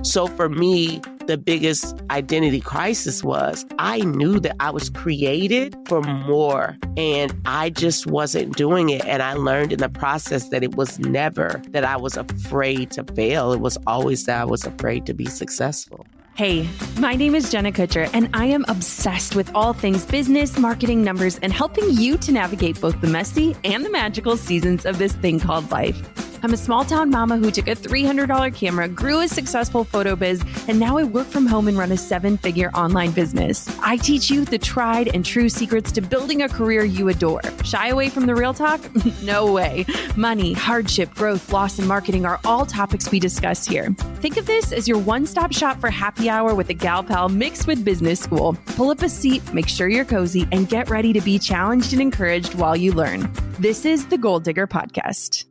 So for me, the biggest identity crisis was I knew that I was created for more and I just wasn't doing it. And I learned in the process that it was never that I was afraid to fail. It was always that I was afraid to be successful. Hey, my name is Jenna Kutcher, and I am obsessed with all things business, marketing, numbers, and helping you to navigate both the messy and the magical seasons of this thing called life. I'm a small town mama who took a $300 camera, grew a successful photo biz, and now I work from home and run a 7-figure online business. I teach you the tried and true secrets to building a career you adore. Shy away from the real talk? No way. Money, hardship, growth, loss, and marketing are all topics we discuss here. Think of this as your one-stop shop for happy hour with a gal pal mixed with business school. Pull up a seat, make sure you're cozy, and get ready to be challenged and encouraged while you learn. This is the Goal Digger Podcast.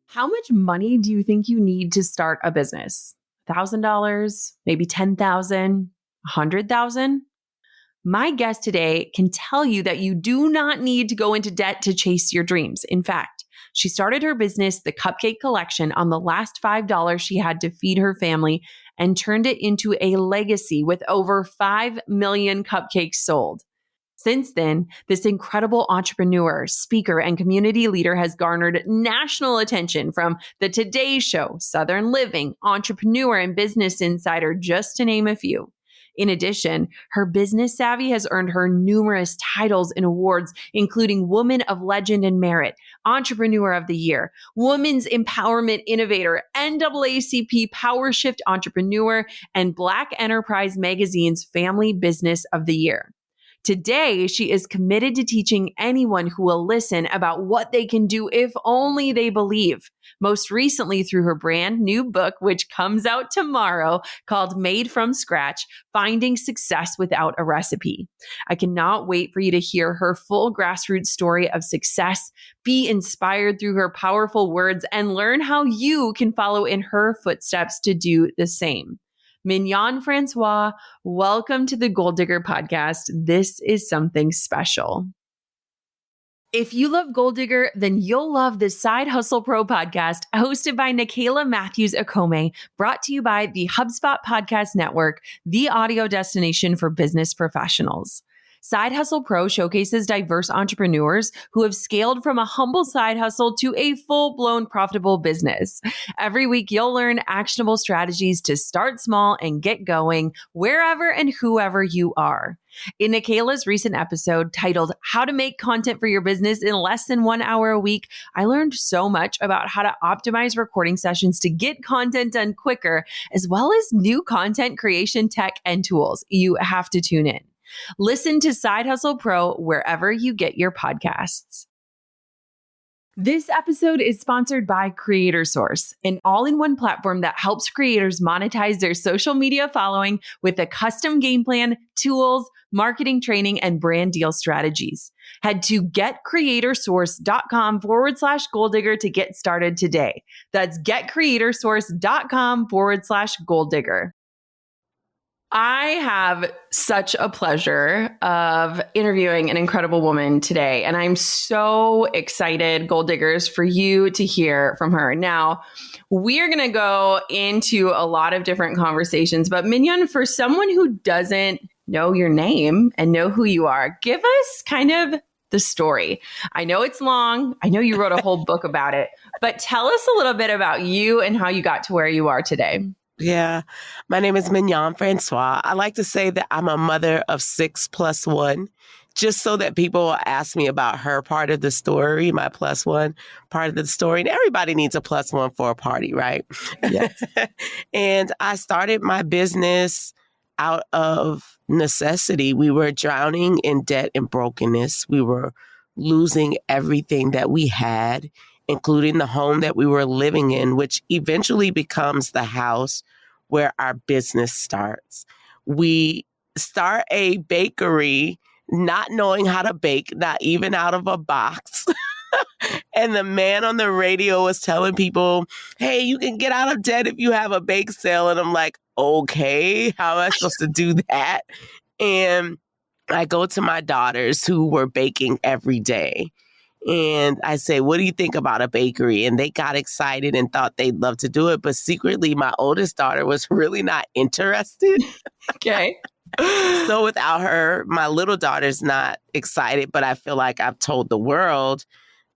How much money do you think you need to start a business? $1,000, maybe $10,000, $100,000? My guest today can tell you that you do not need to go into debt to chase your dreams. In fact, she started her business, the Cupcake Collection, on the last $5 she had to feed her family and turned it into a legacy with over 5 million cupcakes sold. Since then, this incredible entrepreneur, speaker, and community leader has garnered national attention from The Today Show, Southern Living, Entrepreneur, and Business Insider, just to name a few. In addition, her business savvy has earned her numerous titles and awards, including Woman of Legend and Merit, Entrepreneur of the Year, Women's Empowerment Innovator, NAACP Power Shift Entrepreneur, and Black Enterprise Magazine's Family Business of the Year. Today, she is committed to teaching anyone who will listen about what they can do if only they believe. Most recently through her brand new book, which comes out tomorrow, called Made from Scratch, Finding Success Without a Recipe. I cannot wait for you to hear her full grassroots story of success, be inspired through her powerful words, and learn how you can follow in her footsteps to do the same. Mignon François, welcome to the Goal Digger Podcast. This is something special. If you love Goal Digger, then you'll love the Side Hustle Pro podcast hosted by Nicaila Matthews-Okome, brought to you by the HubSpot Podcast Network, the audio destination for business professionals. Side Hustle Pro showcases diverse entrepreneurs who have scaled from a humble side hustle to a full-blown profitable business. Every week, you'll learn actionable strategies to start small and get going wherever and whoever you are. In Nicaila's recent episode titled How to Make Content for Your Business in Less Than 1 Hour a Week, I learned so much about how to optimize recording sessions to get content done quicker, as well as new content creation tech and tools. You have to tune in. Listen to Side Hustle Pro wherever you get your podcasts. This episode is sponsored by Creator Source, an all-in-one platform that helps creators monetize their social media following with a custom game plan, tools, marketing training, and brand deal strategies. Head to getcreatorsource.com/goaldigger to get started today. That's getcreatorsource.com/goaldigger. I have such a pleasure of interviewing an incredible woman today, and I'm so excited, Goal Diggers, for you to hear from her. Now, we're going to go into a lot of different conversations, but Mignon, for someone who doesn't know your name and know who you are, give us kind of the story. I know it's long. I know you wrote a whole book about it, but tell us a little bit about you and how you got to where you are today. Yeah, my name is Mignon François. I like to say that I'm a mother of 6 plus 1, just so that people will ask me about her part of the story, my plus 1 part of the story. And everybody needs a plus 1 for a party, right? Yes. And I started my business out of necessity. We were drowning in debt and brokenness. We were losing everything that we had, including the home that we were living in, which eventually becomes the house where our business starts. We start a bakery not knowing how to bake, not even out of a box. And the man on the radio was telling people, hey, you can get out of debt if you have a bake sale. And I'm like, okay, how am I supposed to do that? And I go to my daughters who were baking every day. And I say, what do you think about a bakery? And they got excited and thought they'd love to do it. But secretly, my oldest daughter was really not interested. Okay. So without her, my little daughter's not excited. But I feel like I've told the world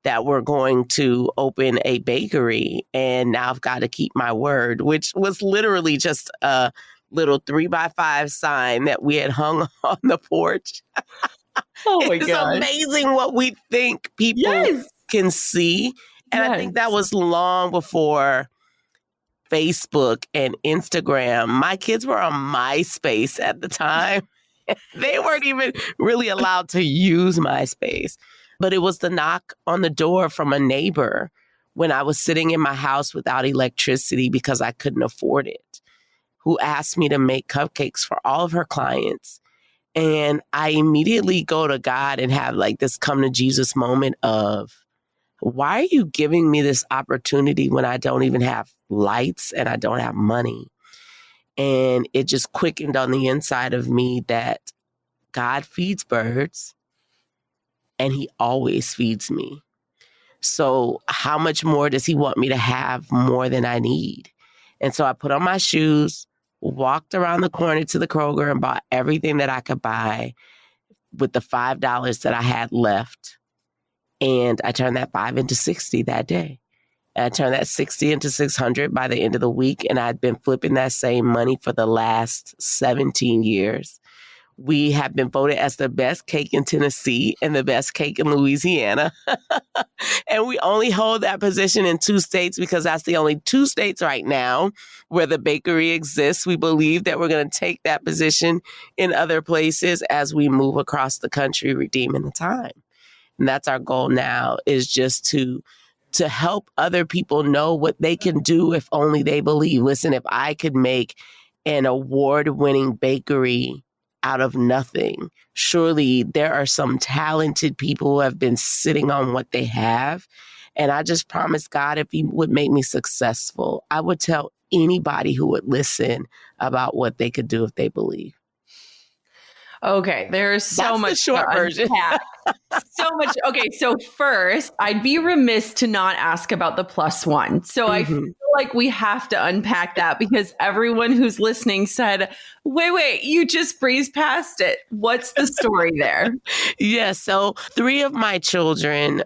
that we're going to open a bakery. And now I've got to keep my word, which was literally just a little 3x5 sign that we had hung on the porch. Oh my It's God. amazing what we think people can see. And I think that was long before Facebook and Instagram. My kids were on MySpace at the time. They weren't even really allowed to use MySpace. But it was the knock on the door from a neighbor when I was sitting in my house without electricity because I couldn't afford it, who asked me to make cupcakes for all of her clients. And I immediately go to God and have like this come to Jesus moment of, why are you giving me this opportunity when I don't even have lights and I don't have money? And it just quickened on the inside of me that God feeds birds and he always feeds me. So how much more does he want me to have more than I need? And so I put on my shoes, walked around the corner to the Kroger and bought everything that I could buy with the $5 that I had left. And I turned that 5 into 60 that day. And I turned that 60 into 600 by the end of the week. And I'd been flipping that same money for the last 17 years. We have been voted as the best cake in Tennessee and the best cake in Louisiana. And we only hold that position in 2 states because that's the only 2 states right now where the bakery exists. We believe that we're going to take that position in other places as we move across the country, redeeming the time. And that's our goal now, is just to help other people know what they can do if only they believe. Listen, if I could make an award-winning bakery out of nothing, surely there are some talented people who have been sitting on what they have. And I just promised God, if he would make me successful, I would tell anybody who would listen about what they could do if they believe. Okay, there's so much the short version. So much. Okay, so first, I'd be remiss to not ask about the +1. So I feel like we have to unpack that because everyone who's listening said, wait, you just breezed past it. What's the story there? Yes. So 3 of my children,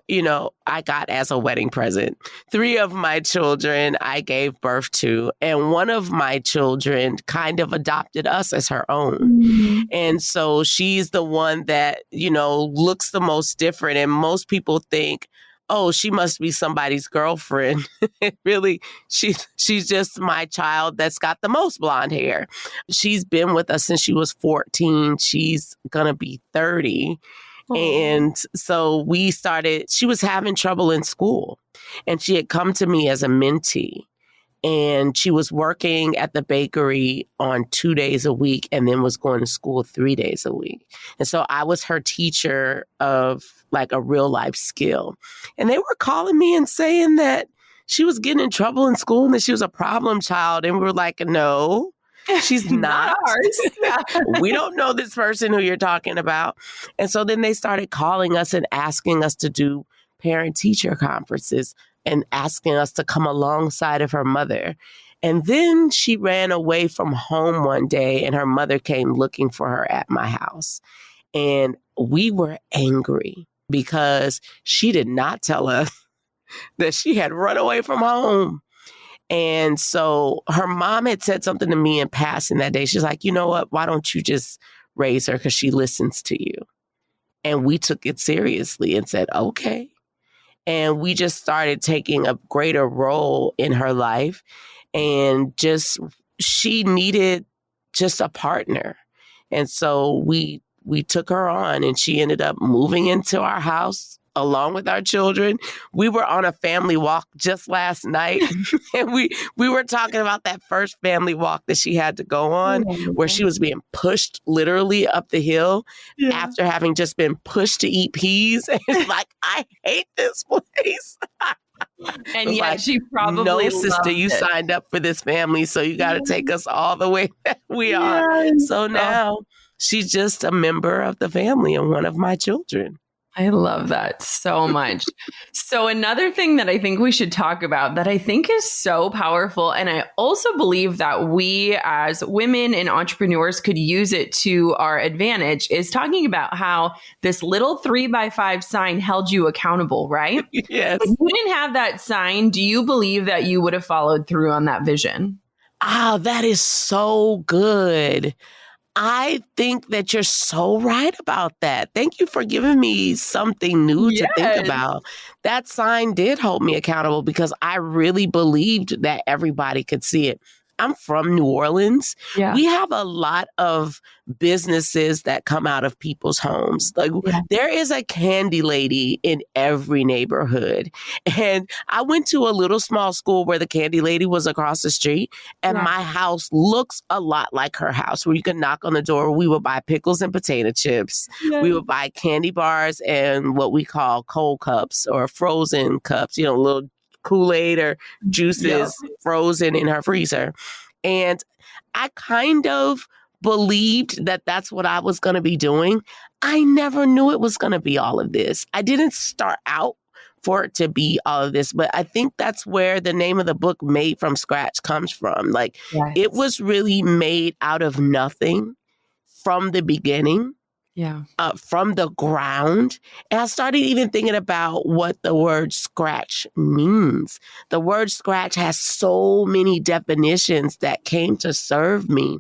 I got as a wedding present. 3 of my children I gave birth to. And one of my children kind of adopted us as her own. Mm-hmm. And so she's the one that, looks the most different. And most people think, oh, she must be somebody's girlfriend. Really, she's just my child that's got the most blonde hair. She's been with us since she was 14. She's going to be 30. Aww. And so she was having trouble in school. And she had come to me as a mentee. And she was working at the bakery on 2 days a week and then was going to school 3 days a week. And so I was her teacher of like a real life skill. And they were calling me and saying that she was getting in trouble in school and that she was a problem child. And we were like, no, she's not. We don't know this person who you're talking about. And so then they started calling us and asking us to do parent-teacher conferences and asking us to come alongside of her mother. And then she ran away from home one day and her mother came looking for her at my house. And we were angry because she did not tell us that she had run away from home. And so her mom had said something to me in passing that day. She's like, you know what? Why don't you just raise her because she listens to you? And we took it seriously and said, okay. And we just started taking a greater role in her life. And she needed just a partner. And so we took her on and she ended up moving into our house along with our children. We were on a family walk just last night. And we were talking about that first family walk that she had to go on, where she was being pushed literally up the hill after having just been pushed to eat peas. And it's like, I hate this place. And yet she probably no, sister, you signed up for this family, so you got to take us all the way that we are. So now she's just a member of the family and one of my children. I love that so much. So another thing that I think we should talk about that I think is so powerful, and I also believe that we as women and entrepreneurs could use it to our advantage, is talking about how this little 3x5 sign held you accountable, right? Yes. If you didn't have that sign, do you believe that you would have followed through on that vision? Ah, that is so good. I think that you're so right about that. Thank you for giving me something new to think Yes. about. That sign did hold me accountable because I really believed that everybody could see it. I'm from New Orleans. Yeah. We have a lot of businesses that come out of people's homes. Like Yeah. there is a candy lady in every neighborhood. And I went to a little small school where the candy lady was across the street. And Yeah. my house looks a lot like her house, where you can knock on the door. We would buy pickles and potato chips. Yeah. We would buy candy bars and what we call cold cups or frozen cups, little Kool-Aid or juices frozen in her freezer. And I kind of believed that that's what I was going to be doing. I never knew it was going to be all of this. I didn't start out for it to be all of this, but I think that's where the name of the book, Made from Scratch, comes from. Like it was really made out of nothing from the beginning. Yeah. From the ground. And I started even thinking about what the word scratch means. The word scratch has so many definitions that came to serve me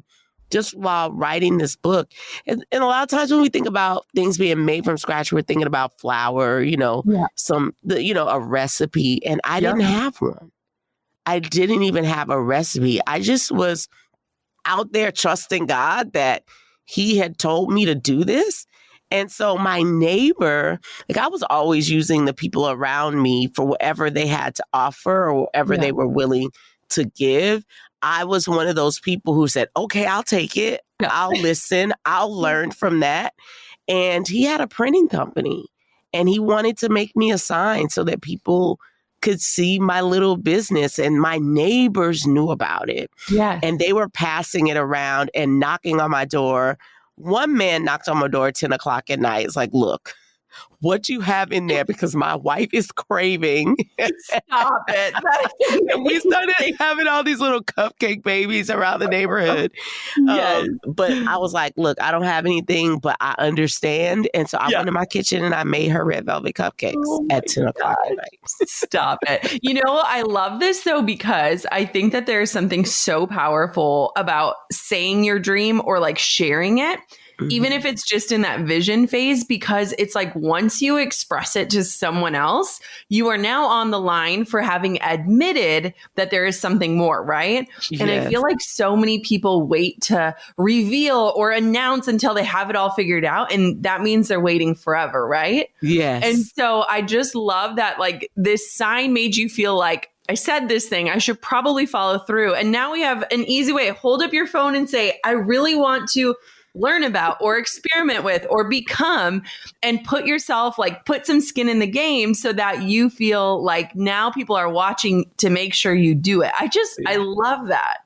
just while writing this book. And a lot of times when we think about things being made from scratch, we're thinking about flour, a recipe. And I didn't have one. I didn't even have a recipe. I just was out there trusting God that He had told me to do this. And so my neighbor, I was always using the people around me for whatever they had to offer or whatever they were willing to give. I was one of those people who said, okay, I'll take it. I'll listen. I'll learn from that. And he had a printing company and he wanted to make me a sign so that people could see my little business, and my neighbors knew about it. Yeah. And they were passing it around and knocking on my door. One man knocked on my door at 10 o'clock at night. It's like, look, what you have in there, because my wife is craving. Stop it. And we started having all these little cupcake babies around the neighborhood. Yes. But I was like, look, I don't have anything, but I understand. And so I went in my kitchen and I made her red velvet cupcakes at 10 o'clock at night. Stop it. I love this though, because I think that there's something so powerful about saying your dream or like sharing it. Even if it's just in that vision phase, because it's like once you express it to someone else, you are now on the line for having admitted that there is something more, right? Yes. And I feel like so many people wait to reveal or announce until they have it all figured out. And that means they're waiting forever, right? Yes. And so I just love that, like, this sign made you feel like, I said this thing, I should probably follow through. And now we have an easy way. Hold up your phone and say, I really want to learn about or experiment with or become, and put some skin in the game so that you feel like now people are watching to make sure you do it. I love that.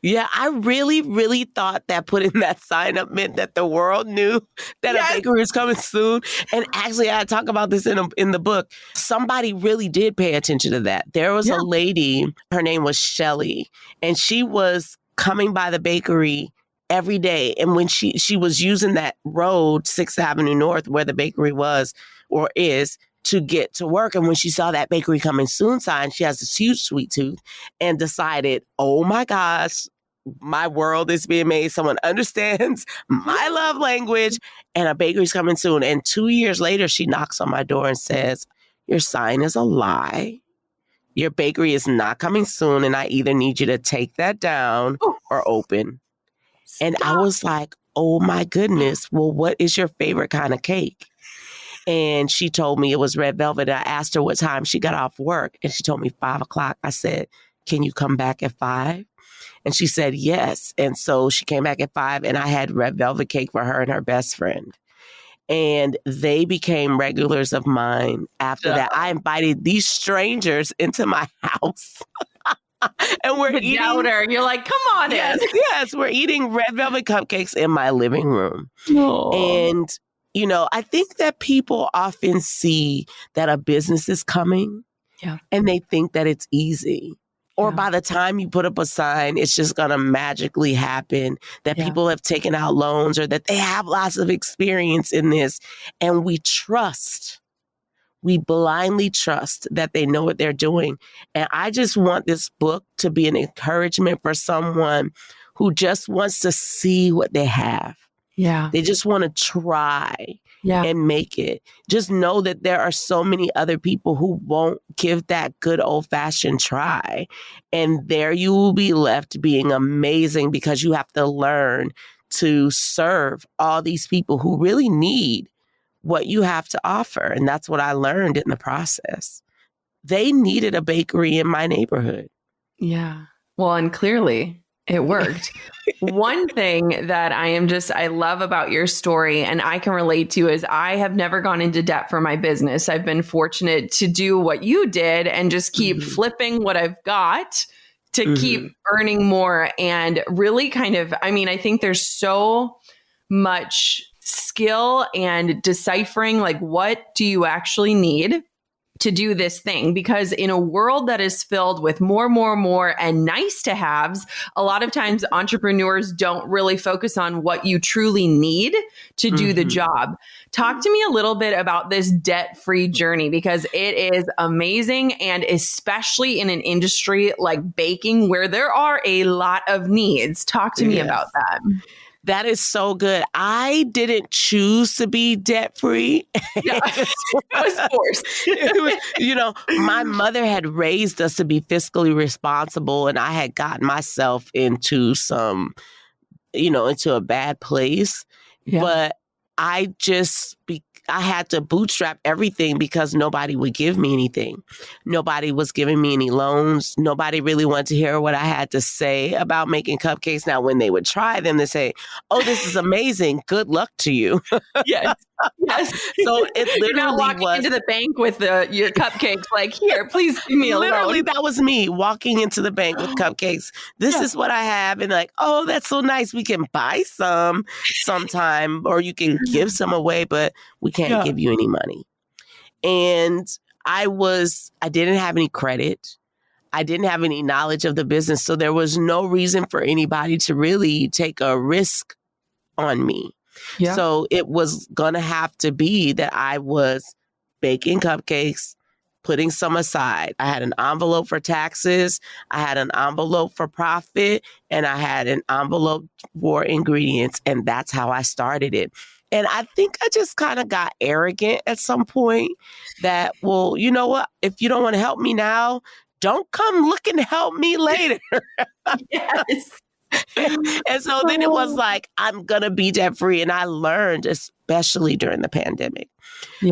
Yeah, I really, really thought that putting that sign up meant that the world knew that a bakery was coming soon. And actually, I talk about this in the book. Somebody really did pay attention to that. There was a lady, her name was Shelly, and she was coming by the bakery every day. And when she was using that road, 6th Avenue North, where the bakery was or is, to get to work. And when she saw that bakery coming soon sign, she has this huge sweet tooth and decided, oh my gosh, my world is being made. Someone understands my love language and a bakery's coming soon. And 2 years later, she knocks on my door and says, your sign is a lie. Your bakery is not coming soon. And I either need you to take that down or open. And I was like, oh my goodness, well, what is your favorite kind of cake? And she told me it was red velvet. I asked her what time she got off work. And she told me 5 o'clock. I said, can you come back at 5? And she said, yes. And so she came back at 5 and I had red velvet cake for her and her best friend. And they became regulars of mine after that. I invited these strangers into my house. And we're eating. Doubter. You're like, come on in. Yes, we're eating red velvet cupcakes in my living room. Aww. And I think that people often see that a business is coming and they think that it's easy. Or by the time you put up a sign, it's just going to magically happen, that people have taken out loans or that they have lots of experience in this. And we blindly trust that they know what they're doing. And I just want this book to be an encouragement for someone who just wants to see what they have. Yeah. They just want to try and make it. Just know that there are so many other people who won't give that good old-fashioned try. And there you will be left being amazing because you have to learn to serve all these people who really need what you have to offer. And that's what I learned in the process. They needed a bakery in my neighborhood. Yeah. Well, and clearly it worked. One thing that I love about your story and I can relate to is I have never gone into debt for my business. I've been fortunate to do what you did and just keep flipping what I've got to keep earning more and really I think there's so much skill and deciphering like what do you actually need to do this thing, because in a world that is filled with more and nice to haves, a lot of times entrepreneurs don't really focus on what you truly need to do the job. Talk to me a little bit about this debt-free journey, because it is amazing, and especially in an industry like baking where there are a lot of needs. Talk to me about that. That is so good. I didn't choose to be debt-free. Yeah, it was forced. My mother had raised us to be fiscally responsible, and I had gotten myself into into a bad place. Yeah. But I had to bootstrap everything because nobody would give me anything. Nobody was giving me any loans. Nobody really wanted to hear what I had to say about making cupcakes. Now, when they would try them, they say, "Oh, this is amazing. Good luck to you." Yes. So it literally You're not walking into the bank with your cupcakes like, "Here, please give me a loan." Literally, that was me walking into the bank with cupcakes. This is what I have. And like, "Oh, that's so nice. We can buy some sometime, or you can give some away, but we can't give you any money." And I didn't have any credit. I didn't have any knowledge of the business. So there was no reason for anybody to really take a risk on me. Yeah. So it was going to have to be that I was baking cupcakes, putting some aside. I had an envelope for taxes. I had an envelope for profit, and I had an envelope for ingredients. And that's how I started it. And I think I just kind of got arrogant at some point that, well, you know what? If you don't want to help me now, don't come looking to help me later. Yes. And so then it was like, I'm going to be debt free. And I learned, especially during the pandemic,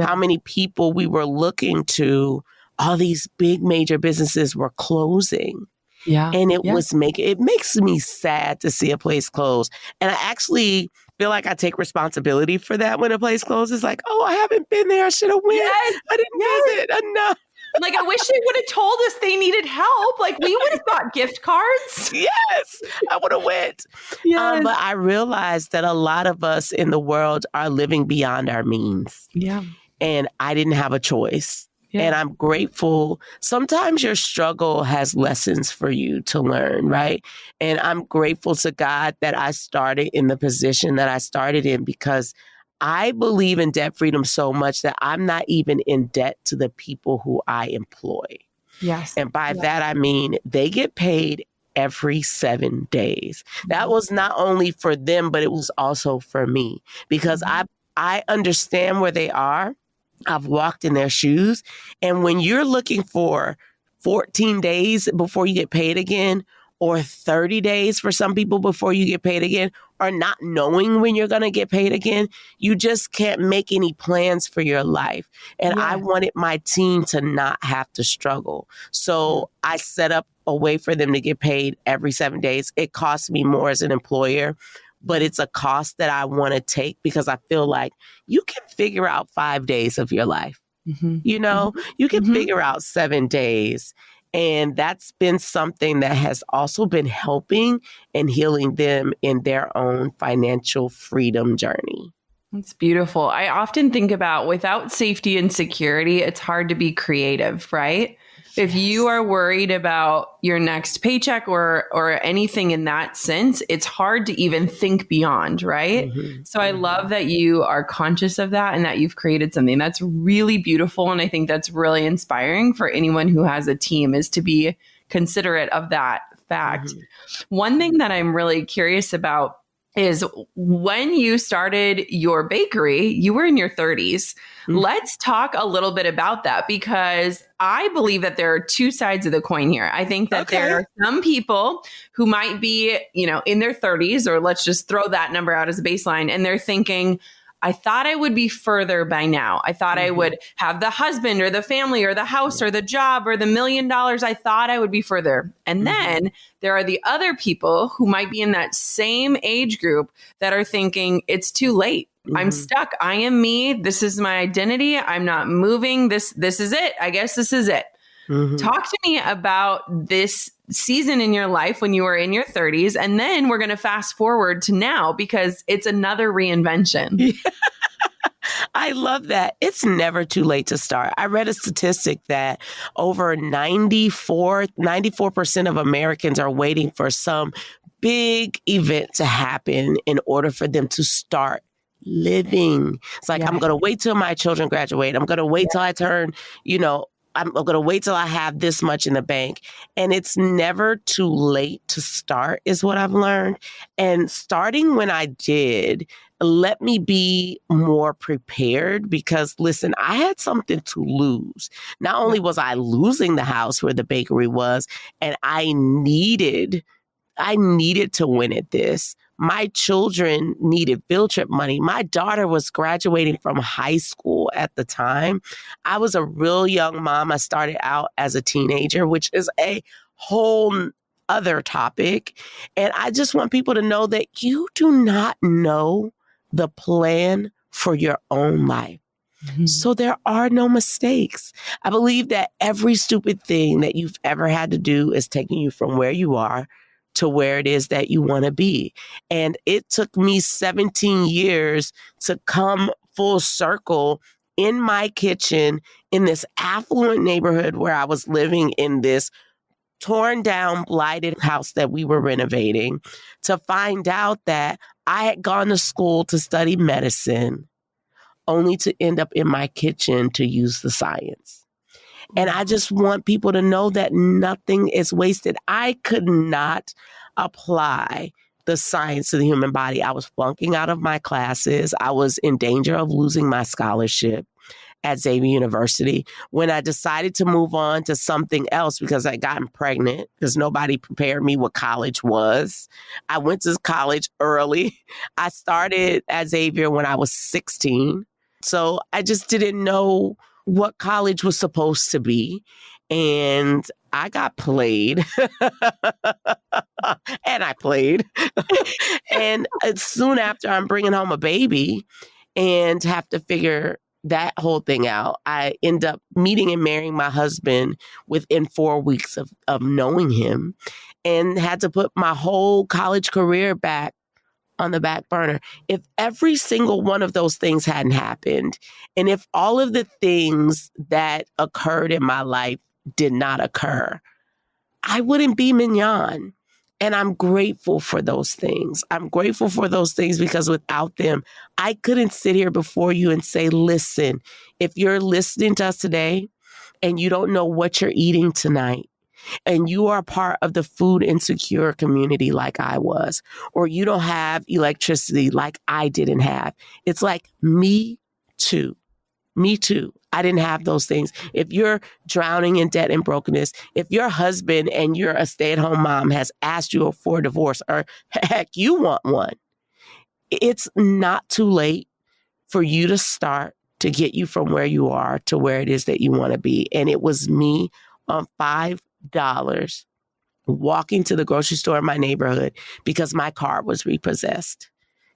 how many people we were looking to, all these big major businesses were closing. Yeah. And it makes me sad to see a place close. And I actually feel like I take responsibility for that when a place closes. Like, oh, I haven't been there. I should have went. Yes. I didn't visit enough. Like, I wish they would have told us they needed help. Like, we would have got gift cards. Yes, I would have went. Yes. But I realized that a lot of us in the world are living beyond our means. Yeah. And I didn't have a choice. Yeah. And I'm grateful. Sometimes your struggle has lessons for you to learn, right? And I'm grateful to God that I started in the position that I started in, because I believe in debt freedom so much that I'm not even in debt to the people who I employ. Yes. And by that, I mean, they get paid every 7 days. That was not only for them, but it was also for me, because I understand where they are. I've walked in their shoes. And when you're looking for 14 days before you get paid again, or 30 days for some people before you get paid again, or not knowing when you're going to get paid again, you just can't make any plans for your life. And I wanted my team to not have to struggle. So I set up a way for them to get paid every 7 days. It costs me more as an employer, but it's a cost that I want to take, because I feel like you can figure out 5 days of your life. Mm-hmm. You can figure out 7 days. And that's been something that has also been helping and healing them in their own financial freedom journey. It's beautiful. I often think about without safety and security, it's hard to be creative, right? If you Yes. are worried about your next paycheck or anything in that sense, it's hard to even think beyond, right? Mhm, So I love mhm, that you are conscious of that and that you've created something that's really beautiful. And I think that's really inspiring for anyone who has a team is to be considerate of that fact. mhm, One thing that I'm really curious about is when you started your bakery, you were in your 30s. mhm. Let's talk a little bit about that because I believe that there are two sides of the coin here. I think that there Okay. are some people who might be, in their 30s, or let's just throw that number out as a baseline, and they're thinking, I thought I would be further by now. I thought I Mhm, would have the husband or the family or the house or the job or the $1 million. I thought I would be further. And mhm, then there are the other people who might be in that same age group that are thinking it's too late. I'm mhm, stuck. I am me. This is my identity. I'm not moving. This is it. I guess this is it. mhm. Talk to me about this season in your life when you were in your 30s. And then we're going to fast forward to now because it's another reinvention. I love that. It's never too late to start. I read a statistic that over 94% of Americans are waiting for some big event to happen in order for them to start living. It's like, Yeah. I'm going to wait till my children graduate. I'm going to wait till I turn, I'm going to wait till I have this much in the bank. And it's never too late to start, is what I've learned. And starting when I did, let me be more prepared because listen, I had something to lose. Not only was I losing the house where the bakery was, and I needed to win at this. My children needed field trip money. My daughter was graduating from high school at the time. I was a real young mom. I started out as a teenager, which is a whole other topic. And I just want people to know that you do not know the plan for your own life. Mhm. So there are no mistakes. I believe that every stupid thing that you've ever had to do is taking you from where you are to where it is that you want to be. And it took me 17 years to come full circle in my kitchen in this affluent neighborhood where I was living in this torn down, blighted house that we were renovating to find out that I had gone to school to study medicine only to end up in my kitchen to use the science. And I just want people to know that nothing is wasted. I could not apply the science of the human body. I was flunking out of my classes. I was in danger of losing my scholarship at Xavier University when I decided to move on to something else because I gotten pregnant because nobody prepared me what college was. I went to college early. I started at Xavier when I was 16. So I just didn't know what college was supposed to be. And I got played. And I played. And soon after, I'm bringing home a baby and have to figure that whole thing out. I end up meeting and marrying my husband within 4 weeks of knowing him and had to put my whole college career back on the back burner. If every single one of those things hadn't happened, and if all of the things that occurred in my life did not occur, I wouldn't be Mignon. And I'm grateful for those things. I'm grateful for those things because without them, I couldn't sit here before you and say, listen, if you're listening to us today and you don't know what you're eating tonight, and you are part of the food insecure community like I was, or you don't have electricity like I didn't have, it's like me too. Me too. I didn't have those things. If you're drowning in debt and brokenness, if your husband and you're a stay-at-home mom has asked you for a divorce, or heck, you want one, it's not too late for you to start to get you from where you are to where it is that you want to be. And it was me on $5 walking to the grocery store in my neighborhood because my car was repossessed.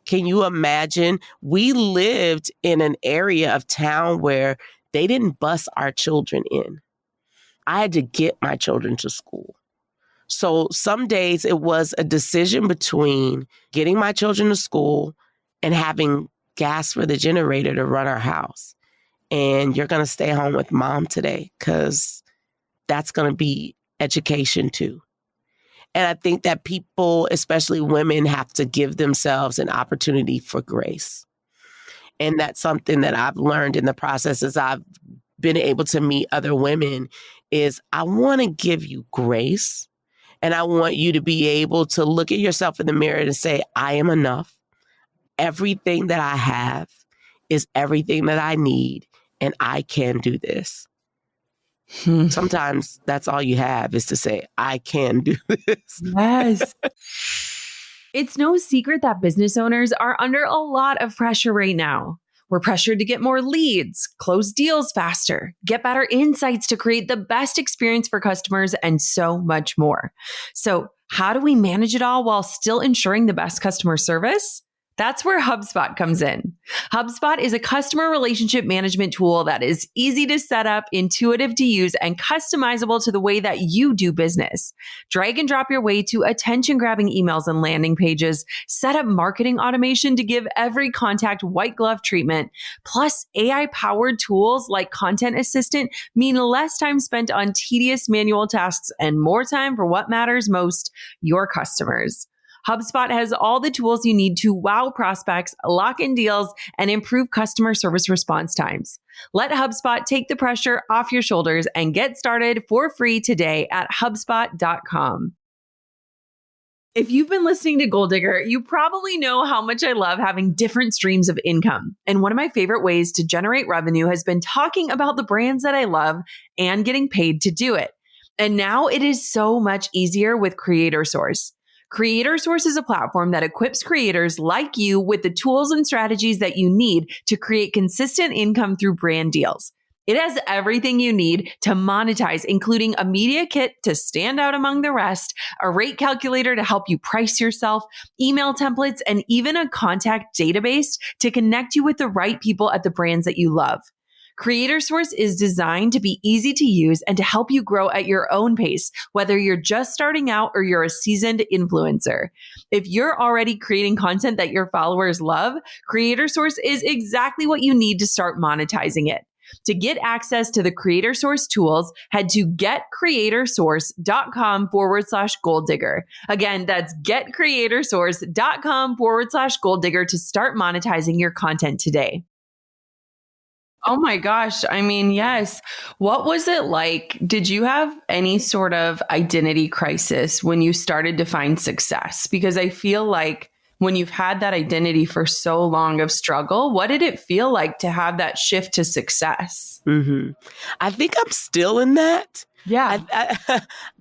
Can you imagine? We lived in an area of town where they didn't bus our children in. I had to get my children to school. So some days it was a decision between getting my children to school and having gas for the generator to run our house. And you're going to stay home with mom today because that's going to be education too. And I think that people, especially women, have to give themselves an opportunity for grace. And that's something that I've learned in the process as I've been able to meet other women is I want to give you grace. And I want you to be able to look at yourself in the mirror and say, I am enough. Everything that I have is everything that I need. And I can do this. Sometimes that's all you have is to say, I can do this. Yes. It's no secret that business owners are under a lot of pressure right now. We're pressured to get more leads, close deals faster, get better insights to create the best experience for customers, and so much more. So, how do we manage it all while still ensuring the best customer service? That's where HubSpot comes in. HubSpot is a customer relationship management tool that is easy to set up, intuitive to use, and customizable to the way that you do business. Drag and drop your way to attention-grabbing emails and landing pages, set up marketing automation to give every contact white glove treatment, plus AI-powered tools like Content Assistant mean less time spent on tedious manual tasks and more time for what matters most, your customers. HubSpot has all the tools you need to wow prospects, lock in deals, and improve customer service response times. Let HubSpot take the pressure off your shoulders and get started for free today at HubSpot.com. If you've been listening to Goal Digger, you probably know how much I love having different streams of income. And one of my favorite ways to generate revenue has been talking about the brands that I love and getting paid to do it. And now it is so much easier with Creator Source. Creator Source is a platform that equips creators like you with the tools and strategies that you need to create consistent income through brand deals. It has everything you need to monetize, including a media kit to stand out among the rest, a rate calculator to help you price yourself, email templates, and even a contact database to connect you with the right people at the brands that you love. Creator Source is designed to be easy to use and to help you grow at your own pace, whether you're just starting out or you're a seasoned influencer. If you're already creating content that your followers love, Creator Source is exactly what you need to start monetizing it. To get access to the Creator Source tools, head to getcreatorsource.com/goaldigger. Again, that's getcreatorsource.com/goaldigger to start monetizing your content today. Oh my gosh. I mean, yes. What was it like? Did you have any sort of identity crisis when you started to find success? Because I feel like when you've had that identity for so long of struggle, what did it feel like to have that shift to success? I think I'm still in that. Yeah.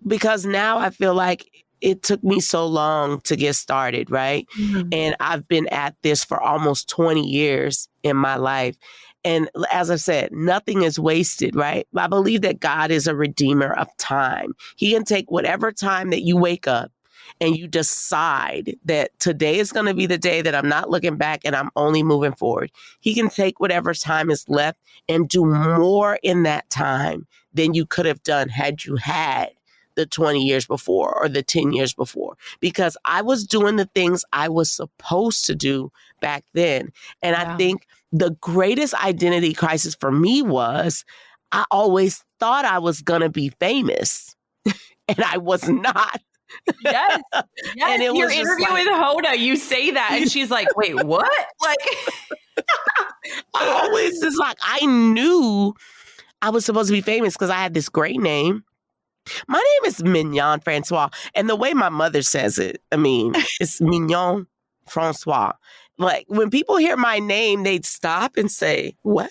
Because now I feel like it took me so long to get started, right? And I've been at this for almost 20 years in my life. And as I said, nothing is wasted, right? I believe that God is a redeemer of time. He can take whatever time that you wake up and you decide that today is going to be the day that I'm not looking back and I'm only moving forward. He can take whatever time is left and do more in that time than you could have done had you had the 20 years before or the 10 years before, because I was doing the things I was supposed to do back then. And I think the greatest identity crisis for me was I always thought I was going to be famous and I was not. Yes. And it your was interview like, with Hoda, you say that and she's like, wait, what? Like, I always just like, I knew I was supposed to be famous because I had this great name. My name is Mignon François. And the way my mother says it, I mean, it's Mignon François. Like when people hear my name, they'd stop and say, what?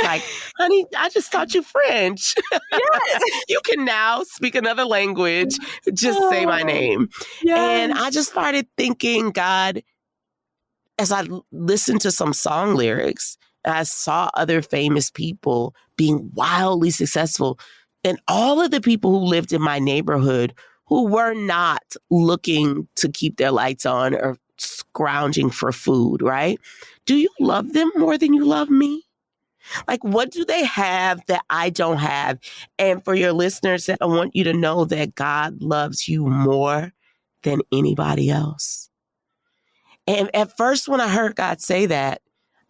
Like, honey, I just taught you French. yes. You can now speak another language. Just say my name. Yes. And I just started thinking, God, as I listened to some song lyrics, I saw other famous people being wildly successful. And all of the people who lived in my neighborhood who were not looking to keep their lights on or scrounging for food, right? Do you love them more than you love me? Like, what do they have that I don't have? And for your listeners, I want you to know that God loves you more than anybody else. And at first, when I heard God say that,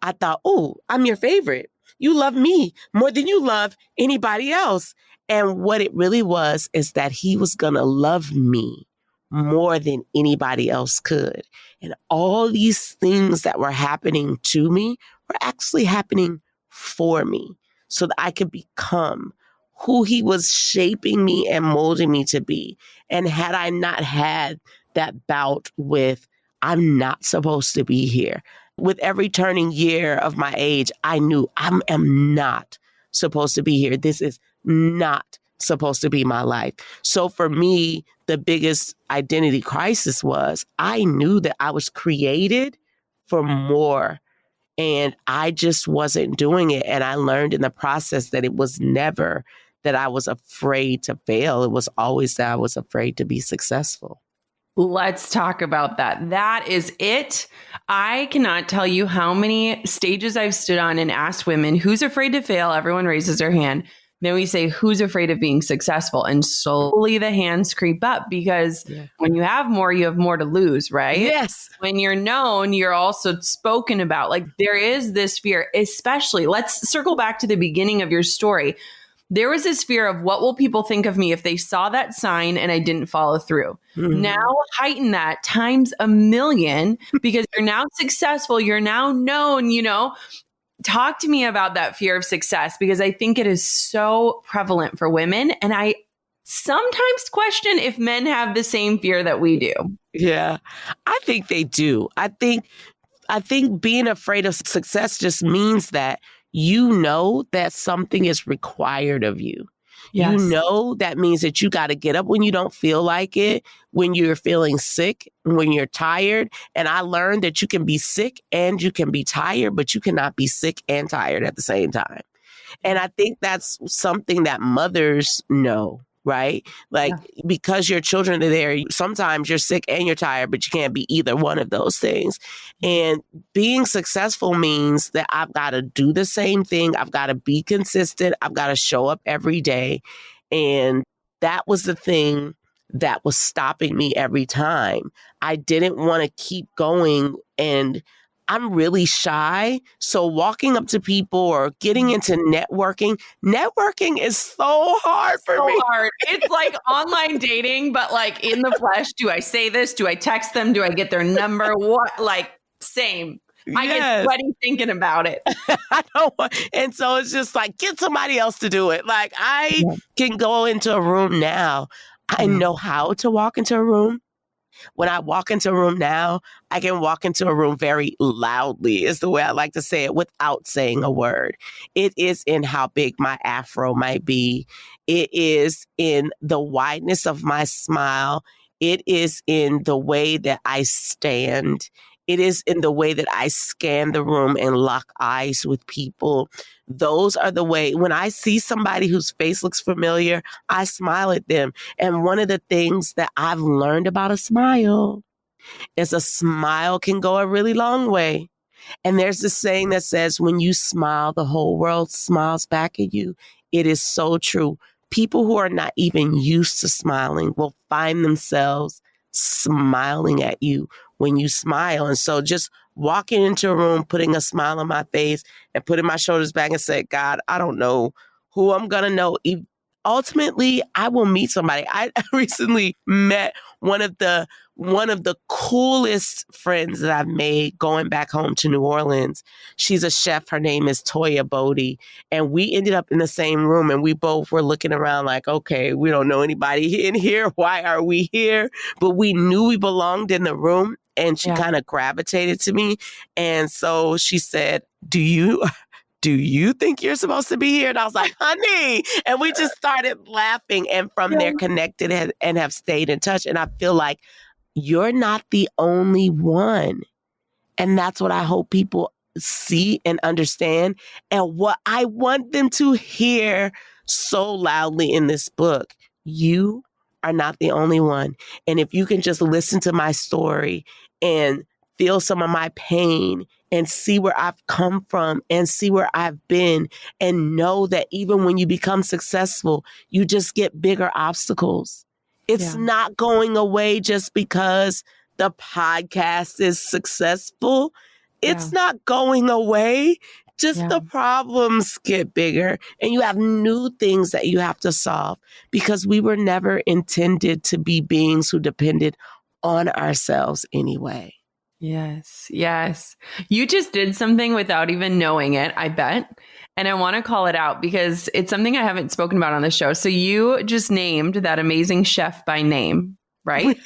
I thought, oh, I'm your favorite. You love me more than you love anybody else. And what it really was is that he was going to love me more than anybody else could. And all these things that were happening to me were actually happening for me so that I could become who he was shaping me and molding me to be. And had I not had that bout with, I'm not supposed to be here, with every turning year of my age, I knew I am not supposed to be here. This is not supposed to be my life. So for me, the biggest identity crisis was I knew that I was created for more, and I just wasn't doing it. And I learned in the process that it was never that I was afraid to fail. It was always that I was afraid to be successful. Let's talk about that. That is it. I cannot tell you how many stages I've stood on and asked women, who's afraid to fail? Everyone raises their hand. Then we say, who's afraid of being successful? And slowly the hands creep up because when you have more to lose, right? Yes. When you're known, you're also spoken about. Like there is this fear, especially, let's circle back to the beginning of your story. There was this fear of what will people think of me if they saw that sign and I didn't follow through. Mm-hmm. Now heighten that times a million because you're now successful. You're now known, Talk to me about that fear of success because I think it is so prevalent for women. And I sometimes question if men have the same fear that we do. Yeah, I think they do. I think being afraid of success just means that you know that something is required of you. Yes. You know that means that you got to get up when you don't feel like it, when you're feeling sick, when you're tired. And I learned that you can be sick and you can be tired, but you cannot be sick and tired at the same time. And I think that's something that mothers know. Right? Like, because your children are there, sometimes you're sick and you're tired, but you can't be either one of those things. And being successful means that I've got to do the same thing. I've got to be consistent. I've got to show up every day. And that was the thing that was stopping me every time. I didn't want to keep going, and I'm really shy. So walking up to people or getting into networking is so hard for me. So hard. It's like online dating, but like in the flesh. Do I say this? Do I text them? Do I get their number? What? Like, same. I get sweaty thinking about it. I don't want, and so it's just like, get somebody else to do it. Like I can go into a room now. I know how to walk into a room. When I walk into a room now, I can walk into a room very loudly, is the way I like to say it, without saying a word. It is in how big my afro might be. It is in the wideness of my smile. It is in the way that I stand. It is in the way that I scan the room and lock eyes with people. Those are the way, when I see somebody whose face looks familiar, I smile at them. And one of the things that I've learned about a smile is a smile can go a really long way. And there's this saying that says, when you smile, the whole world smiles back at you. It is so true. People who are not even used to smiling will find themselves smiling at you when you smile. And so just walking into a room, putting a smile on my face and putting my shoulders back and say, God, I don't know who I'm going to know. Ultimately, I will meet somebody. I recently met one of the coolest friends that I've made going back home to New Orleans. She's a chef. Her name is Toya Bodie. And we ended up in the same room and we both were looking around like, okay, we don't know anybody in here. Why are we here? But we knew we belonged in the room, and she kind of gravitated to me. And so she said, do you think you're supposed to be here? And I was like, honey. And we just started laughing. And from there connected and have stayed in touch. And I feel like you're not the only one. And that's what I hope people see and understand. And what I want them to hear so loudly in this book, you are not the only one. And if you can just listen to my story and feel some of my pain and see where I've come from and see where I've been, and know that even when you become successful, you just get bigger obstacles. It's not going away just because the podcast is successful. it's not going away. Just Yeah. the problems get bigger and you have new things that you have to solve because we were never intended to be beings who depended on ourselves anyway. Yes. Yes. You just did something without even knowing it, I bet. And I want to call it out because it's something I haven't spoken about on the show. So you just named that amazing chef by name, right?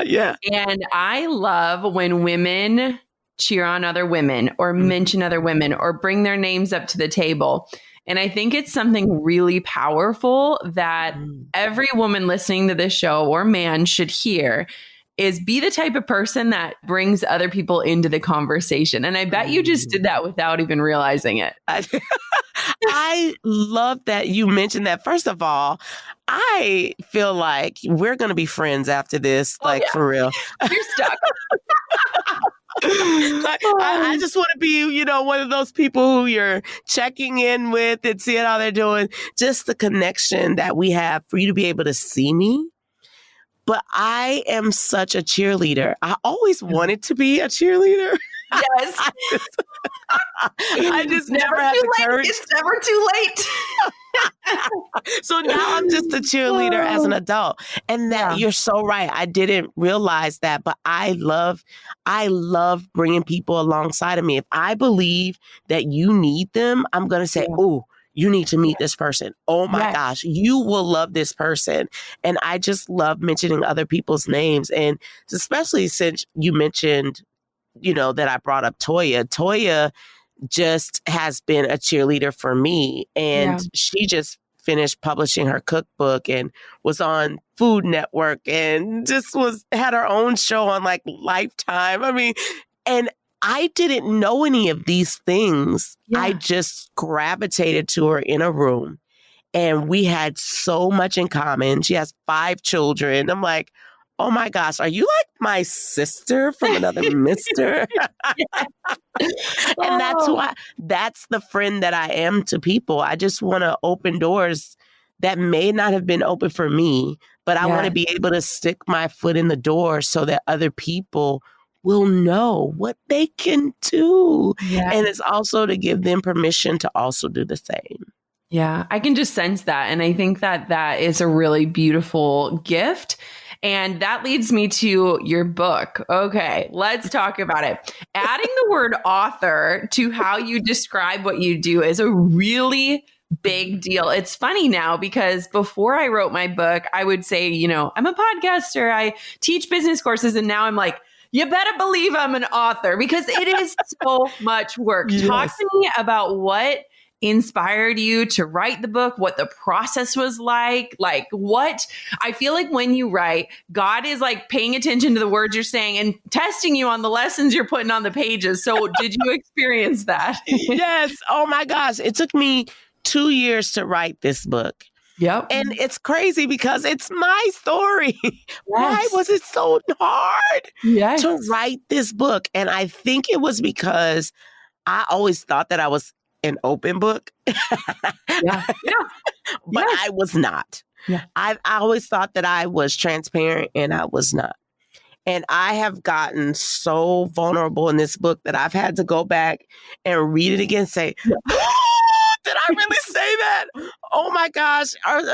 Yeah. And I love when women cheer on other women or mention other women or bring their names up to the table. And I think it's something really powerful that every woman listening to this show or man should hear is be the type of person that brings other people into the conversation. And I bet you just did that without even realizing it. I love that you mentioned that. First of all, I feel like we're going to be friends after this, for real. You're stuck. I just want to be, one of those people who you're checking in with and seeing how they're doing. Just the connection that we have for you to be able to see me. But I am such a cheerleader. I always wanted to be a cheerleader. Yes. I just never had the courage. It's never too late. So now I'm just a cheerleader as an adult. And that you're so right. I didn't realize that, but I love bringing people alongside of me. If I believe that you need them, I'm going to say, oh, you need to meet this person. Oh my gosh, you will love this person. And I just love mentioning other people's names. And especially since you mentioned, that I brought up Toya. Toya just has been a cheerleader for me. And she just finished publishing her cookbook and was on Food Network and just had her own show on Lifetime. I mean, and I didn't know any of these things. Yeah. I just gravitated to her in a room and we had so much in common. She has 5 children. I'm like, oh my gosh, are you like my sister from another mister? And that's the friend that I am to people. I just want to open doors that may not have been open for me, but I want to be able to stick my foot in the door so that other people will know what they can do. Yeah. And it's also to give them permission to also do the same. Yeah, I can just sense that. And I think that is a really beautiful gift. And that leads me to your book. Okay, let's talk about it. Adding the word author to how you describe what you do is a really big deal. It's funny now because before I wrote my book, I would say, I'm a podcaster, I teach business courses, and now I'm like, you better believe I'm an author because it is so much work. Yes. Talk to me about what inspired you to write the book, what the process was like what I feel like when you write, God is paying attention to the words you're saying and testing you on the lessons you're putting on the pages. So did you experience that? Yes. Oh my gosh. It took me 2 years to write this book. Yep. And it's crazy because it's my story. Yes. Why was it so hard to write this book? And I think it was because I always thought that I was an open book. But I was not. Yeah. I always thought that I was transparent and I was not. And I have gotten so vulnerable in this book that I've had to go back and read it again and say, did I really say that? Oh my gosh,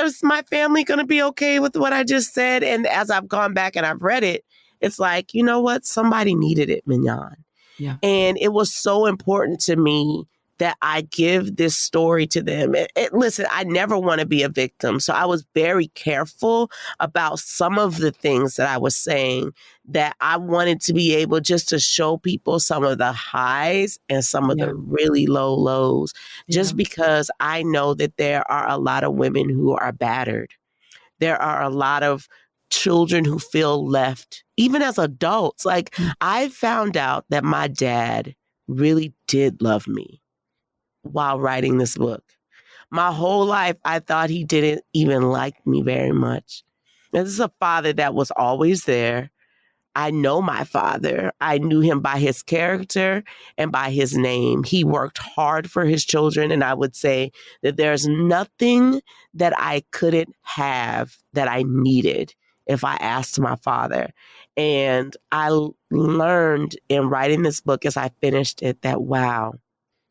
is my family going to be okay with what I just said? And as I've gone back and I've read it, it's like, you know what? Somebody needed it, Mignon. Yeah. And it was so important to me that I give this story to them. Listen, I never want to be a victim. So I was very careful about some of the things that I was saying, that I wanted to be able just to show people some of the highs and some of the really low lows, just because I know that there are a lot of women who are battered. There are a lot of children who feel left, even as adults. I found out that my dad really did love me while writing this book. My whole life, I thought he didn't even like me very much. This is a father that was always there. I know my father. I knew him by his character and by his name. He worked hard for his children. And I would say that there's nothing that I couldn't have that I needed if I asked my father. And I learned in writing this book as I finished it that, wow,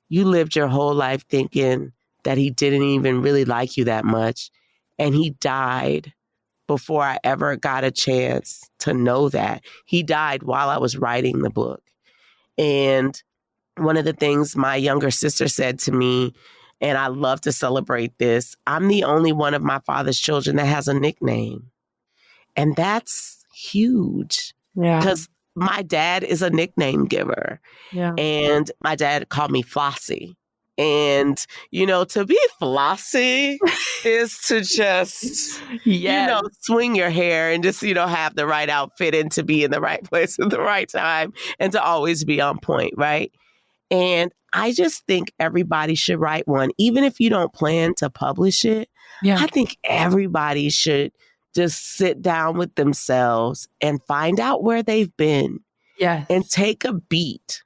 you lived your whole life thinking that he didn't even really like you that much. And he died before I ever got a chance to know that. He died while I was writing the book. And one of the things my younger sister said to me, and I love to celebrate this, I'm the only one of my father's children that has a nickname. And that's huge. Yeah. Because my dad is a nickname giver. Yeah. And my dad called me Flossie. And, you know, to be Flossie is to just, you know, swing your hair and just, you know, have the right outfit and to be in the right place at the right time and to always be on point, right? And I just think everybody should write one, even if you don't plan to publish it. Yeah. I think everybody should just sit down with themselves and find out where they've been. Yes. And take a beat,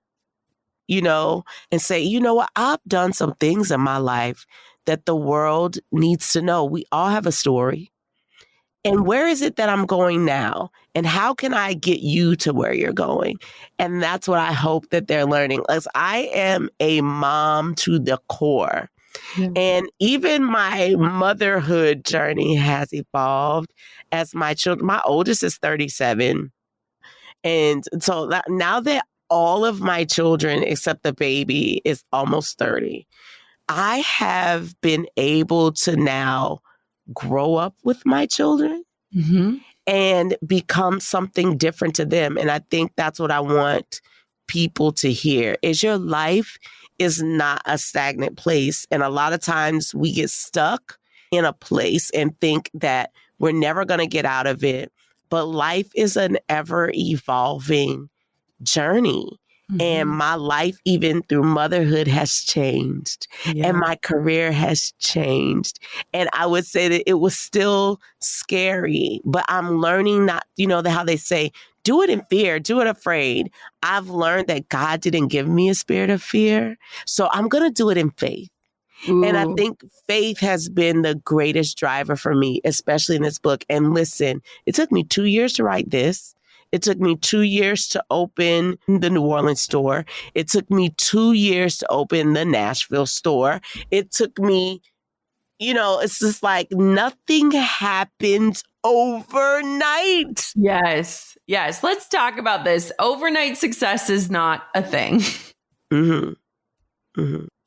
you know, and say, you know what, I've done some things in my life that the world needs to know. We all have a story. And where is it that I'm going now? And how can I get you to where you're going? And that's what I hope that they're learning. As I am a mom to the core. Yeah. And even my motherhood journey has evolved as my children. My oldest is 37. And so now that all of my children, except the baby, is almost 30, I have been able to now grow up with my children and become something different to them. And I think that's what I want people to hear, is your life is not a stagnant place. And a lot of times we get stuck in a place and think that we're never going to get out of it. But life is an ever evolving journey. And my life, even through motherhood, has changed. Yeah. And my career has changed. And I would say that it was still scary, but I'm learning not, you know, how they say, do it in fear, do it afraid. I've learned that God didn't give me a spirit of fear. So I'm going to do it in faith. Ooh. And I think faith has been the greatest driver for me, especially in this book. And listen, it took me 2 years to write this. It took me 2 years to open the New Orleans store. It took me 2 years to open the Nashville store. It took me, you know, it's just like nothing happens overnight. Yes. Yes. Let's talk about this. Overnight success is not a thing.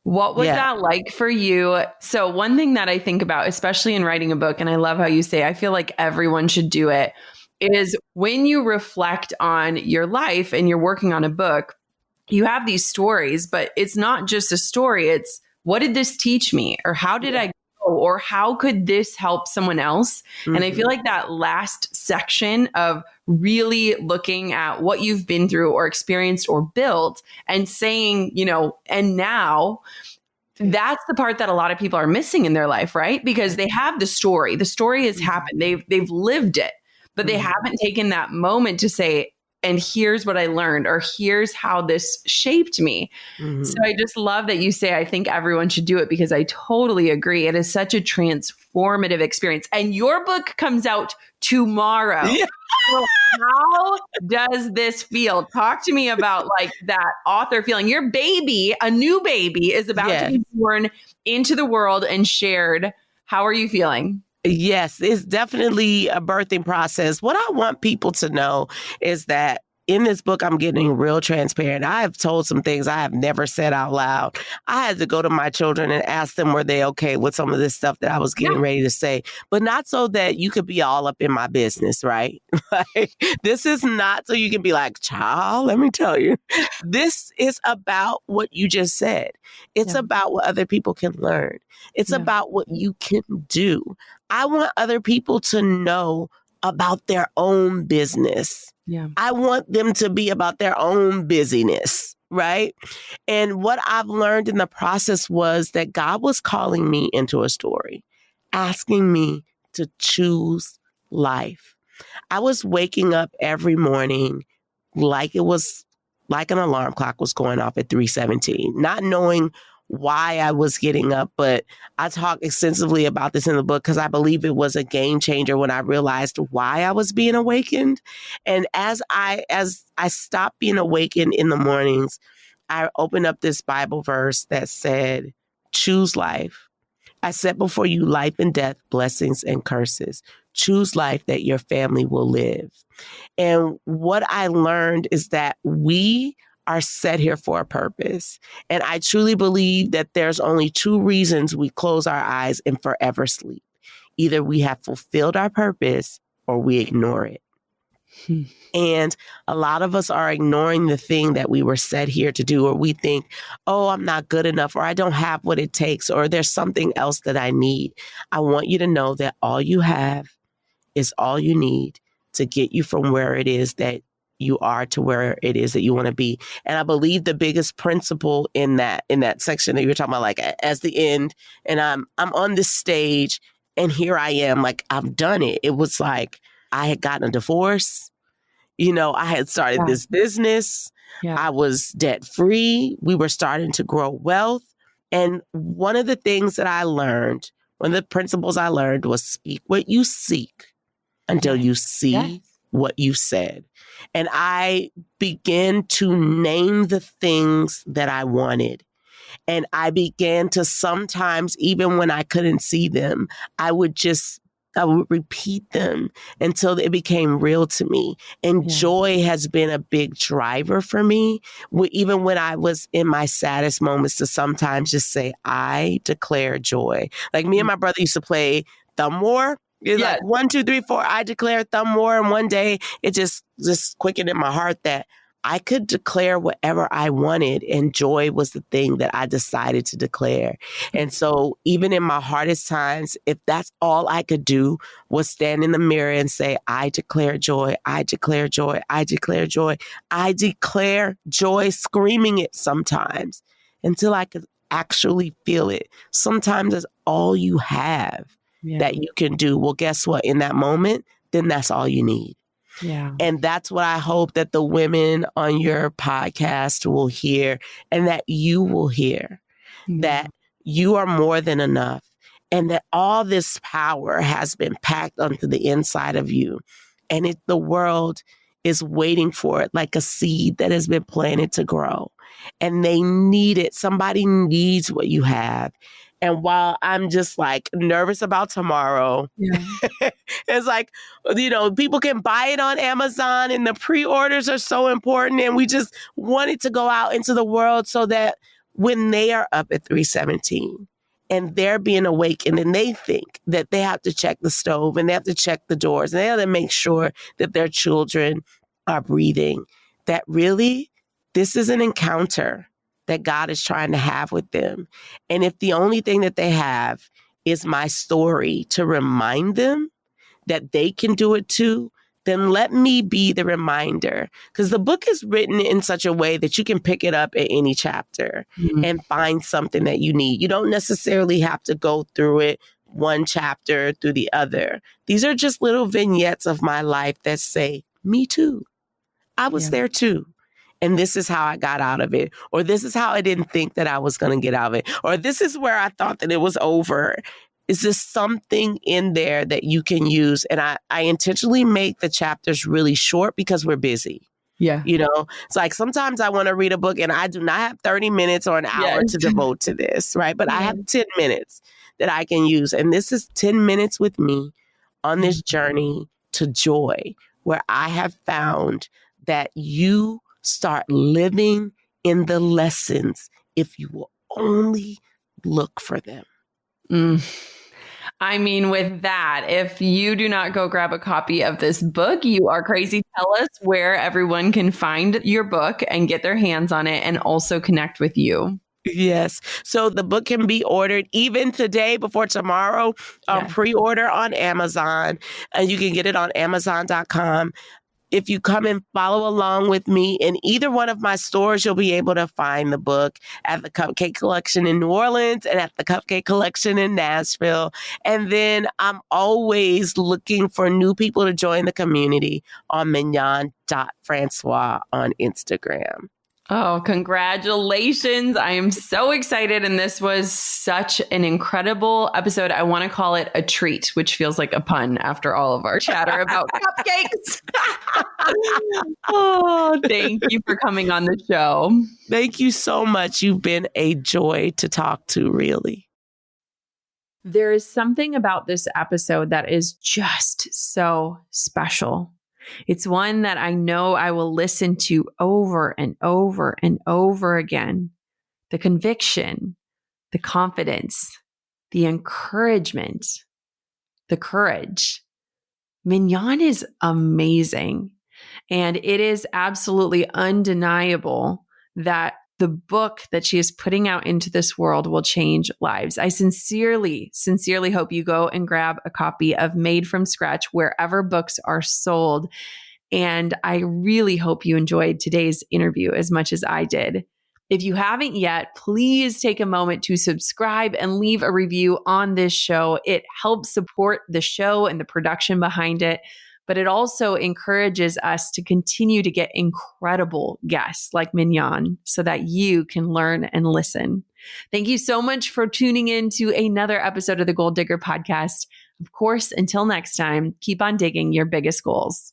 What was that like for you? So one thing that I think about, especially in writing a book, and I love how you say, I feel like everyone should do it, is when you reflect on your life and you're working on a book, you have these stories, but it's not just a story. It's, what did this teach me? Or how did I go? Or how could this help someone else? And I feel like that last section of really looking at what you've been through or experienced or built and saying, you know, and now, that's the part that a lot of people are missing in their life, right? Because they have the story. The story has happened. They've lived it. But they haven't taken that moment to say, and here's what I learned, or here's how this shaped me. So I just love that you say, I think everyone should do it, because I totally agree. It is such a transformative experience. And your book comes out tomorrow. Yeah. So how does this feel? Talk to me about like that author feeling. Your baby, a new baby, is about to be born into the world and shared. How are you feeling? Yes, it's definitely a birthing process. What I want people to know is that in this book, I'm getting real transparent. I have told some things I have never said out loud. I had to go to my children and ask them, were they okay with some of this stuff that I was getting ready to say? But not so that you could be all up in my business, right? Like, this is not so you can be like, child, let me tell you. This is about what you just said. It's about what other people can learn. It's about what you can do. I want other people to know about their own business. Yeah. I want them to be about their own busyness, right? And what I've learned in the process was that God was calling me into a story, asking me to choose life. I was waking up every morning like it was like an alarm clock was going off at 3:17, not knowing why I was getting up, but I talk extensively about this in the book because I believe it was a game changer when I realized why I was being awakened. And as I stopped being awakened in the mornings, I opened up this Bible verse that said, choose life. I set before you life and death, blessings and curses. Choose life that your family will live. And what I learned is that we are set here for a purpose. And I truly believe that there's only two reasons we close our eyes and forever sleep. Either we have fulfilled our purpose or we ignore it. And a lot of us are ignoring the thing that we were set here to do, or we think, oh, I'm not good enough, or I don't have what it takes, or there's something else that I need. I want you to know that all you have is all you need to get you from where it is that you are to where it is that you want to be. And I believe the biggest principle in that section that you were talking about, like as the end, and I'm on this stage and here I am, like I've done it. It was like I had gotten a divorce. I had started this business. Yeah. I was debt free. We were starting to grow wealth. And one of the things that I learned, one of the principles I learned was speak what you seek until you see what you said. And I began to name the things that I wanted. And I began to sometimes, even when I couldn't see them, I would repeat them until it became real to me. And joy has been a big driver for me. Even when I was in my saddest moments, to sometimes just say, I declare joy. Like me and my brother used to play Thumb War. It's like 1, 2, 3, 4, I declare Thumb War. And one day it just quickened in my heart that I could declare whatever I wanted, and joy was the thing that I decided to declare. And so even in my hardest times, if that's all I could do was stand in the mirror and say, I declare joy, I declare joy, I declare joy, I declare joy, screaming it sometimes until I could actually feel it. Sometimes it's all you have that you can do. Well, guess what? In that moment, then that's all you need. Yeah. And that's what I hope that the women on your podcast will hear, and that you will hear, that you are more than enough, and that all this power has been packed onto the inside of you. And the world is waiting for it like a seed that has been planted to grow. And they need it. Somebody needs what you have. And while I'm just like nervous about tomorrow, it's like, people can buy it on Amazon and the pre-orders are so important. And we just want it to go out into the world so that when they are up at 3:17 and they're being awakened and they think that they have to check the stove and they have to check the doors and they have to make sure that their children are breathing, that really this is an encounter that God is trying to have with them. And if the only thing that they have is my story to remind them that they can do it too, then let me be the reminder. Because the book is written in such a way that you can pick it up at any chapter and find something that you need. You don't necessarily have to go through it one chapter through the other. These are just little vignettes of my life that say, me too. I was there too. And this is how I got out of it. Or this is how I didn't think that I was going to get out of it. Or this is where I thought that it was over. Is there something in there that you can use? And I intentionally make the chapters really short because we're busy. Yeah. It's like sometimes I want to read a book and I do not have 30 minutes or an hour to devote to this, right? But I have 10 minutes that I can use. And this is 10 minutes with me on this journey to joy, where I have found that you start living in the lessons if you will only look for them. I mean, with that, if you do not go grab a copy of this book, you are crazy. Tell us where everyone can find your book and get their hands on it and also connect with you. Yes. So the book can be ordered even today before tomorrow, pre-order on Amazon, and you can get it on Amazon.com. If you come and follow along with me in either one of my stores, you'll be able to find the book at the Cupcake Collection in New Orleans and at the Cupcake Collection in Nashville. And then I'm always looking for new people to join the community on Mignon.François on Instagram. Oh, congratulations. I am so excited. And this was such an incredible episode. I want to call it a treat, which feels like a pun after all of our chatter about cupcakes. Oh, thank you for coming on the show. Thank you so much. You've been a joy to talk to, really. There is something about this episode that is just so special. It's one that I know I will listen to over and over and over again. The conviction, the confidence, the encouragement, the courage. Mignon is amazing. And it is absolutely undeniable that the book that she is putting out into this world will change lives. I sincerely hope you go and grab a copy of Made from Scratch wherever books are sold. And I really hope you enjoyed today's interview as much as I did. If you haven't yet, please take a moment to subscribe and leave a review on this show. It helps support the show and the production behind it. But it also encourages us to continue to get incredible guests like Mignon so that you can learn and listen. Thank you so much for tuning in to another episode of the Goal Digger Podcast. Of course, until next time, keep on digging your biggest goals.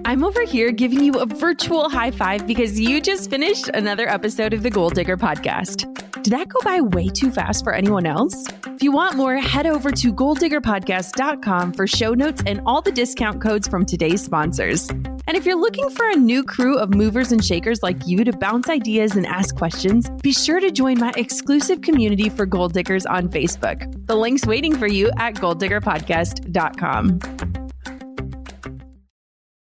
I'm over here giving you a virtual high five because you just finished another episode of the Goal Digger Podcast. Did that go by way too fast for anyone else? If you want more, head over to goaldiggerpodcast.com for show notes and all the discount codes from today's sponsors. And if you're looking for a new crew of movers and shakers like you to bounce ideas and ask questions, be sure to join my exclusive community for Goal Diggers on Facebook. The link's waiting for you at goaldiggerpodcast.com.